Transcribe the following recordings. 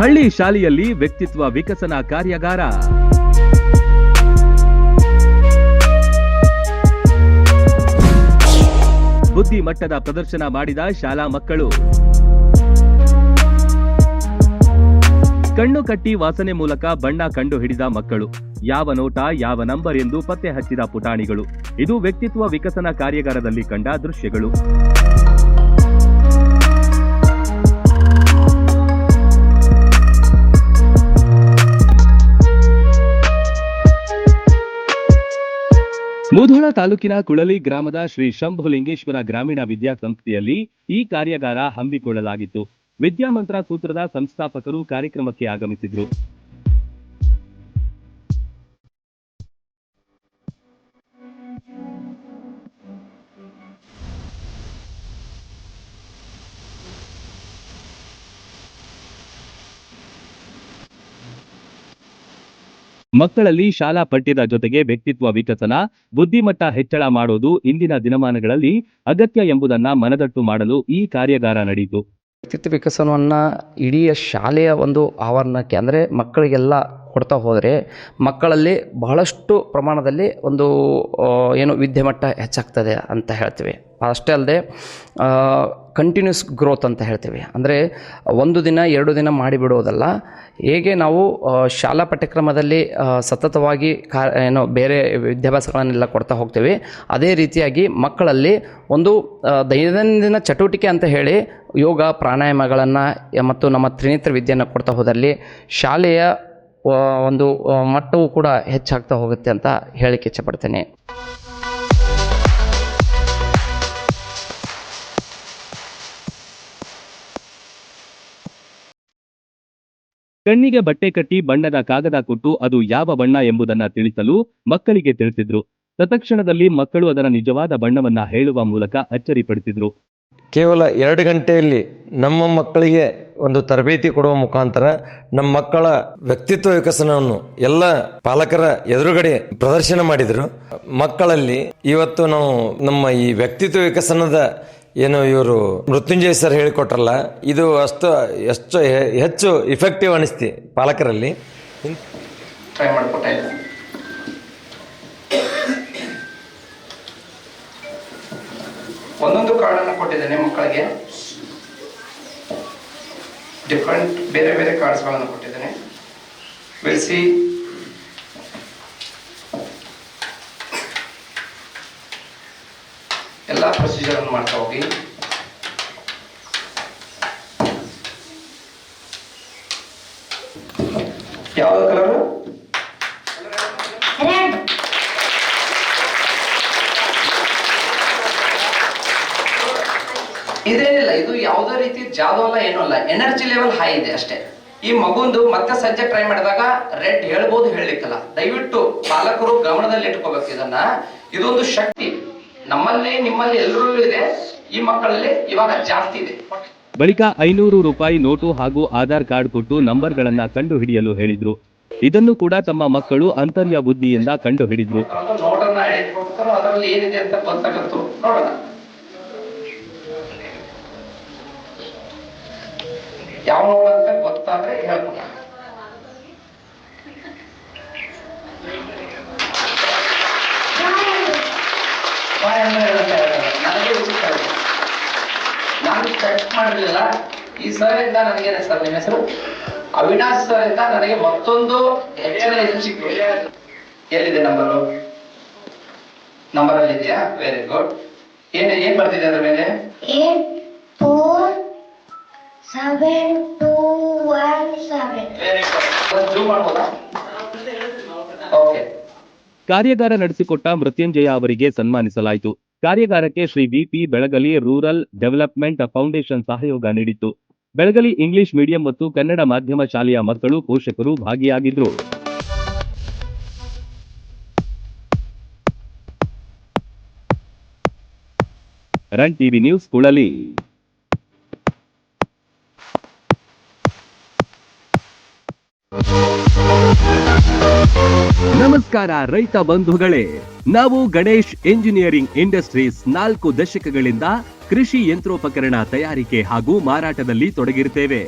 ಹಳ್ಳಿ ಶಾಲೆಯಲ್ಲಿ ವ್ಯಕ್ತಿತ್ವ ವಿಕಸನ ಕಾರ್ಯಾಗಾರ. ಬುದ್ಧಿಮಟ್ಟದ ಪ್ರದರ್ಶನ ಮಾಡಿದ ಶಾಲಾ ಮಕ್ಕಳು. ಕಣ್ಣು ಕಟ್ಟಿ ವಾಸನೆ ಮೂಲಕ ಬಣ್ಣ ಕಂಡು ಹಿಡಿದ ಮಕ್ಕಳು. ಯಾವ ನೋಟ ಯಾವ ನಂಬರ್ ಎಂದು ಪತ್ತೆ ಹಚ್ಚಿದ ಪುಟಾಣಿಗಳು. ಇದು ವ್ಯಕ್ತಿತ್ವ ವಿಕಸನ ಕಾರ್ಯಾಗಾರದಲ್ಲಿ ಕಂಡ ದೃಶ್ಯಗಳು. ಮುಧೋಳ ತಾಲೂಕಿನ ಕುಳಲಿ ಗ್ರಾಮದ ಶ್ರೀ ಶಂಭುಲಿಂಗೇಶ್ವರ ಗ್ರಾಮೀಣ ವಿದ್ಯಾಸಂಸ್ಥೆಯಲ್ಲಿ ಈ ಕಾರ್ಯಾಗಾರ ಹಮ್ಮಿಕೊಳ್ಳಲಾಗಿತ್ತು. ವಿದ್ಯಾಮಂತ್ರ ಸೂತ್ರದ ಸಂಸ್ಥಾಪಕರು ಕಾರ್ಯಕ್ರಮಕ್ಕೆ ಆಗಮಿಸಿದ್ರು. ಮಕ್ಕಳಲ್ಲಿ ಶಾಲಾ ಪಠ್ಯದ ಜೊತೆಗೆ ವ್ಯಕ್ತಿತ್ವ ವಿಕಸನ, ಬುದ್ಧಿಮಟ್ಟ ಹೆಚ್ಚಳ ಮಾಡೋದು ಇಂದಿನ ದಿನಮಾನಗಳಲ್ಲಿ ಅಗತ್ಯ ಎಂಬುದನ್ನ ಮನದಟ್ಟು ಮಾಡಲು ಈ ಕಾರ್ಯಾಗಾರ ನಡೆಯಿತು. ವ್ಯಕ್ತಿತ್ವ ವಿಕಸನವನ್ನು ಇಡೀ ಶಾಲೆಯ ಒಂದು ಆವರಣಕ್ಕೆ ಅಂದರೆ ಮಕ್ಕಳಿಗೆಲ್ಲ ಕೊಡ್ತಾ ಹೋದರೆ ಮಕ್ಕಳಲ್ಲಿ ಬಹಳಷ್ಟು ಪ್ರಮಾಣದಲ್ಲಿ ಒಂದು ವಿದ್ಯಾಮಟ್ಟ ಹೆಚ್ಚಾಗ್ತದೆ ಅಂತ ಹೇಳ್ತೀವಿ. ಅಷ್ಟೇ ಅಲ್ಲದೆ ಕಂಟಿನ್ಯೂಸ್ ಗ್ರೋತ್ ಅಂತ ಹೇಳ್ತೀವಿ. ಅಂದರೆ ಒಂದು ದಿನ 2 ದಿನ ಮಾಡಿಬಿಡೋದಲ್ಲ, ಹೇಗೆ ನಾವು ಶಾಲಾ ಪಠ್ಯಕ್ರಮದಲ್ಲಿ ಸತತವಾಗಿ ಬೇರೆ ವಿದ್ಯಾಭ್ಯಾಸಗಳನ್ನೆಲ್ಲ ಕೊಡ್ತಾ ಹೋಗ್ತೀವಿ, ಅದೇ ರೀತಿಯಾಗಿ ಮಕ್ಕಳಲ್ಲಿ ಒಂದು ದೈನಂದಿನ ಚಟುವಟಿಕೆ ಅಂತ ಹೇಳಿ ಯೋಗ ಪ್ರಾಣಾಯಾಮಗಳನ್ನು ಮತ್ತು ನಮ್ಮ ತ್ರಿನೇತ್ರ ವಿದ್ಯೆಯನ್ನು ಕೊಡ್ತಾ ಹೋದಲ್ಲಿ ಶಾಲೆಯ ಒಂದು ಮಟ್ಟವೂ ಕೂಡ ಹೆಚ್ಚಾಗ್ತಾ ಹೋಗುತ್ತೆ ಅಂತ ಹೇಳಿಕ್ಕೆ ಇಚ್ಛಪಡ್ತೇನೆ. ಕಣ್ಣಿಗೆ ಬಟ್ಟೆ ಕಟ್ಟಿ ಬಣ್ಣದ ಕಾಗದ ಕೊಟ್ಟು ಅದು ಯಾವ ಬಣ್ಣ ಎಂಬುದನ್ನ ತಿಳಿಸಲು ಮಕ್ಕಳಿಗೆ ತಿಳಿಸಿದ್ರು. ತತ್ಕ್ಷಣದಲ್ಲಿ ಮಕ್ಕಳು ಅದರ ನಿಜವಾದ ಬಣ್ಣವನ್ನ ಹೇಳುವ ಮೂಲಕ ಅಚ್ಚರಿಪಡಿಸಿದ್ರು. ಕೇವಲ 2 ಗಂಟೆಯಲ್ಲಿ ನಮ್ಮ ಮಕ್ಕಳಿಗೆ ಒಂದು ತರಬೇತಿ ಕೊಡುವ ಮುಖಾಂತರ ನಮ್ಮ ಮಕ್ಕಳ ವ್ಯಕ್ತಿತ್ವ ವಿಕಸನವನ್ನು ಎಲ್ಲ ಪಾಲಕರ ಎದುರುಗಡೆ ಪ್ರದರ್ಶನ ಮಾಡಿದರು. ಮಕ್ಕಳಲ್ಲಿ ಇವತ್ತು ನಾವು ನಮ್ಮ ಈ ವ್ಯಕ್ತಿತ್ವ ವಿಕಸನದ ಇವರು ಮೃತ್ಯುಂಜಯ ಸರ್ ಹೇಳಿಕೊಟ್ರಲ್ಲ, ಇದು ಎಷ್ಟು ಹೆಚ್ಚು ಇಫೆಕ್ಟಿವ್ ಅನಿಸ್ತಿ ಪಾಲಕರಲ್ಲಿ. ಟ್ರೈ ಮಾಡಿಕೊಟ್ಟೆ. ಒಂದೊಂದು ಕಾರ್ಡನ್ನು ಕೊಟ್ಟಿದ್ದೇನೆ ಮಕ್ಕಳಿಗೆ, ಡಿಫ್ರೆಂಟ್ ಬೇರೆ ಬೇರೆ ಕಾರ್ಡ್ಸ್ಗಳನ್ನು ಕೊಟ್ಟಿದ್ದೇನೆ. ಬಿಡಿಸಿ ಎಲ್ಲ ಪ್ರೊಸೀಜರ್ ಅನ್ನು ಮಾಡ್ತಾ ಹೋಗಿ. ಯಾವ್ದು ಕಲರ್? ಇದೇನಿಲ್ಲ, ಇದು ಯಾವುದೇ ರೀತಿ ಜಾದು ಅಲ್ಲ, ಏನೂ ಅಲ್ಲ, ಎನರ್ಜಿ ಲೆವೆಲ್ ಹೈ ಇದೆ ಅಷ್ಟೇ. ಈ ಮಗುಂದು ಮತ್ತೆ ಸಂಜೆ ಟ್ರೈ ಮಾಡಿದಾಗ ರೆಡ್ ಹೇಳ್ಬೋದು, ಹೇಳಲಿಕ್ಕಲ್ಲ. ದಯವಿಟ್ಟು ಪಾಲಕರು ಗಮನದಲ್ಲಿ ಇಟ್ಕೋಬೇಕು ಇದನ್ನ. ಇದೊಂದು ಶಕ್ತಿ ನಮ್ಮಲ್ಲಿ ನಿಮ್ಮಲ್ಲಿ ಎಲ್ಲರೂ ಇದೆ, ಈ ಮಕ್ಕಳಲ್ಲಿ ಇವಾಗ ಜಾಸ್ತಿ ಇದೆ. ಬಳಿಕ 500 ರೂಪಾಯಿ ನೋಟು ಹಾಗೂ ಆಧಾರ್ ಕಾರ್ಡ್ ಕೊಟ್ಟು ನಂಬರ್ಗಳನ್ನ ಕಂಡು ಹಿಡಿಯಲು ಹೇಳಿದ್ರು. ಇದನ್ನು ಕೂಡ ತಮ್ಮ ಮಕ್ಕಳು ಅಂತರ್ಯ ಬುದ್ಧಿಯಿಂದ ಕಂಡು ಹಿಡಿದ್ರು. ನೋಟನ್ನ ಹಿಡಿದುಕೊಡ್ತಾರೋ ಅದರಲ್ಲಿ ಏನಿದೆ ಅಂತ ಗೊತ್ತಾಗತ್ತು. ನೋಡೋಣ ಯಾವ ನೋಡ ಅಂತ ಗೊತ್ತಾದ್ರೆ ಹೇಳ್ಕೊಡ. ನನಗೆ ವಿಚಿತ್ರ, ನಾನು ಚೆಕ್ ಮಾಡಲಿಲ್ಲ. ಈ ಸರ್ ಇಂದ ನನಗೇನೆ ಸರ್, ನಿಮ್ಮ ಹೆಸರು ಅವಿನಾಶ್ ಸರ್ ಇಂದ ನನಗೆ ಮತ್ತೊಂದು ಹೆಚ್ಚಿನ ಎಲ್ಲಿದೆ ನಂಬರು? ನಂಬರಲ್ಲಿ ಇದೆಯಾ? Very good. ಏನ್ ಬರ್ತಿದೆ ಅದ್ರ ಮೇಲೆ? 84721 ವೆರಿ ಗುಡ್. ಜೂಮ್ ಮಾಡ್ಬೋದಾ? ಓಕೆ. ಕಾರ್ಯಾಗಾರ ನಡೆಸಿಕೊಟ್ಟ ಮೃತ್ಯುಂಜಯ ಅವರಿಗೆ ಸನ್ಮಾನಿಸಲಾಯಿತು. ಕಾರ್ಯಾಗಾರಕ್ಕೆ Shri V P. Belagali rural development foundation ಸಹಯೋಗ ನೀಡಿತ್ತು. ಬೆಳಗಲಿ ಇಂಗ್ಲಿಷ್ ಮೀಡಿಯಂ ಮತ್ತು ಕನ್ನಡ ಮಾಧ್ಯಮ ಶಾಲೆಯ ಮಕ್ಕಳು, ಪೋಷಕರು ಭಾಗಿಯಾಗಿದ್ರು. Run TV news Kulali. ನಮಸ್ಕಾರ ರೈತ ಬಂಧುಗಳೇ, ನಾವು ಗಣೇಶ್ ಎಂಜಿನಿಯರಿಂಗ್ ಇಂಡಸ್ಟ್ರೀಸ್ 4 ದಶಕಗಳಿಂದ ಕೃಷಿ ಯಂತ್ರೋಪಕರಣ ತಯಾರಿಕೆ ಹಾಗೂ ಮಾರಾಟದಲ್ಲಿ ತೊಡಗಿರುತ್ತೇವೆ.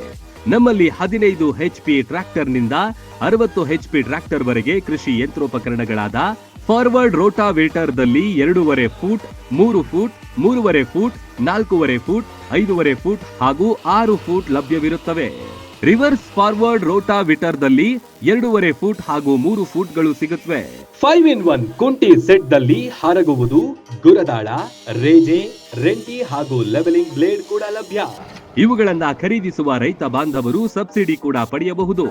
ನಮ್ಮಲ್ಲಿ 15 HP ಟ್ರ್ಯಾಕ್ಟರ್ನಿಂದ 60 HP ಟ್ರ್ಯಾಕ್ಟರ್ ವರೆಗೆ ಕೃಷಿ ಯಂತ್ರೋಪಕರಣಗಳಾದ ಫಾರ್ವರ್ಡ್ ರೋಟಾವೇಟರ್ದಲ್ಲಿ 2.5 foot, 3 foot, 3.5 foot, 4.5 foot, 5.5 foot ಹಾಗೂ 6 ಫೂಟ್ ಲಭ್ಯವಿರುತ್ತವೆ. ರಿವರ್ಸ್ ಫಾರ್ವರ್ಡ್ ರೋಟಾವೇಟರ್ದಲ್ಲಿ 2.5 ಫೂಟ್ ಹಾಗೂ 3 ಫೂಟ್ಗಳು ಸಿಗುತ್ತವೆ. 5-in-1 ಕುಂಟಿ ಸೆಟ್ ದಲ್ಲಿ ಹರಗುವುದು, ಗುರದಾಳ, ರೇಜೆ, ರೆಂಟಿ ಹಾಗೂ ಲೆವೆಲಿಂಗ್ ಬ್ಲೇಡ್ ಕೂಡ ಲಭ್ಯ. ಇವುಗಳನ್ನ ಖರೀದಿಸುವ ರೈತ ಬಾಂಧವರು ಸಬ್ಸಿಡಿ ಕೂಡ ಪಡೆಯಬಹುದು.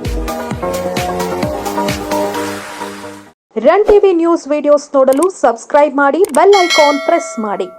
ರನ್ ಟಿವಿ ನ್ಯೂಸ್ ವಿಡಿಯೋಸ್ ನೋಡಲು ಸಬ್ಸ್ಕ್ರೈಬ್ ಮಾಡಿ, ಬೆಲ್ ಐಕಾನ್ ಪ್ರೆಸ್ ಮಾಡಿ.